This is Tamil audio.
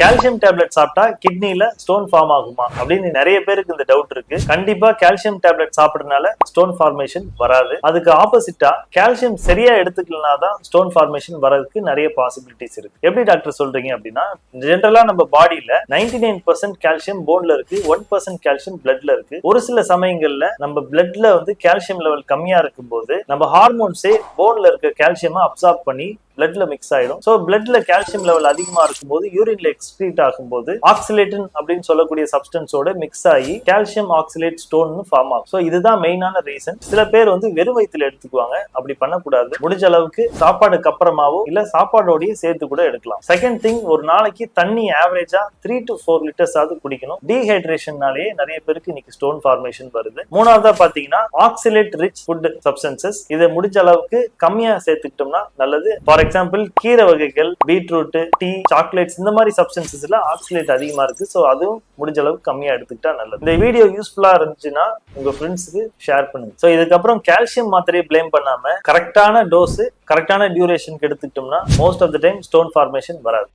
கால்சியம் டேப்லெட் சாப்பிட்டா கிட்னில ஸ்டோன் ஃபார்ம் ஆகுமா அப்படின்னு நிறைய பேருக்கு இந்த டவுட் இருக்கு. கண்டிப்பா கால்சியம் டேப்லெட் சாப்பிடுறதுனால ஸ்டோன் ஃபார்மேஷன் வராது. அதுக்கு ஆப்போசிட்டா கால்சியம் சரியா எடுத்துக்கலனா தான் ஸ்டோன் ஃபார்மேஷன் வரதுக்கு நிறைய பாசிபிலிட்டிஸ் இருக்கு. எப்படி டாக்டர் சொல்றீங்க அப்படின்னா, ஜெனரலா நம்ம பாடியில 99% கால்சியம் போன்ல இருக்கு, 1% கால்சியம் பிளட்ல இருக்கு. ஒரு சில சமயங்கள்ல நம்ம பிளட்ல வந்து கால்சியம் லெவல் கம்மியா இருக்கும் போது நம்ம ஹார்மோன்ஸே போன்ல இருக்க கால்சியமா அப்சார்ப் பண்ணி பிளட்ல மிக்ஸ் ஆயிடும். சோ பிளட்ல கால்சியம் லெவல் அதிகமா இருக்கும்போது யூரின்ல எக்ஸ்கிரீட் ஆகும்போது ஆக்சிலேட்டின் அப்படின்னு சொல்லக்கூடிய சப்ஸ்டன்ஸோட மிக்ஸ் ஆகி கால்சியம் ஆக்சிலேட் ஸ்டோன் ஃபார்ம் ஆகும். சோ இதுதான் மெயினான ரீசன். சில பேர் வந்து வெறும் வயிற்றுல எடுத்துக்குவாங்க. அப்படி பண்ணக்கூடாது. முடிஞ்ச அளவுக்கு சாப்பாடுக்கு அப்புறமாவோ இல்ல சாப்பாடோடய சேர்த்து கூட எடுக்கலாம். செகண்ட் திங், ஒரு நாளைக்கு தண்ணி ஆவரேஜா 3 to 4 லிட்டர்ஸ் ஆகுது குடிக்கணும். டீஹைட்ரேஷன்னாலேயே நிறைய பேருக்கு இன்னைக்கு ஸ்டோன் ஃபார்மேஷன் வருது. மூணாவதா பாத்தீங்கன்னா ஆக்சிலேட் ரிச் ஃபுட் சப்ஸ்டன்சஸ், இதை முடிஞ்ச அளவுக்கு கம்மியா சேர்த்துக்கிட்டோம்னா நல்லது. ஃபார் எக்ஸாம்பிள் கீரை வகைகள், பீட்ரூட், டீ, சாக்லேட்ஸ், இந்த மாதிரி சப்ஸ்டன்சஸ்ல ஆக்சிலேட் அதிகமா இருக்கு. சோ அதுவும் முடிஞ்ச அளவுக்கு கம்மியா எடுத்துக்கிட்டா நல்லது. இந்த வீடியோ யூஸ்ஃபுல்லா இருந்துச்சுன்னா உங்க ஃப்ரெண்ட்ஸுக்கு ஷேர் பண்ணுங்க. சோ இதுக்கப்புறம் கால்சியம் மாத்திரையை பிளேம் பண்ணாம கரெக்டான டோஸ், கரெக்டான டியூரேஷனுக்கு எடுத்துக்கிட்டோம்னா most of the time stone formation வராது.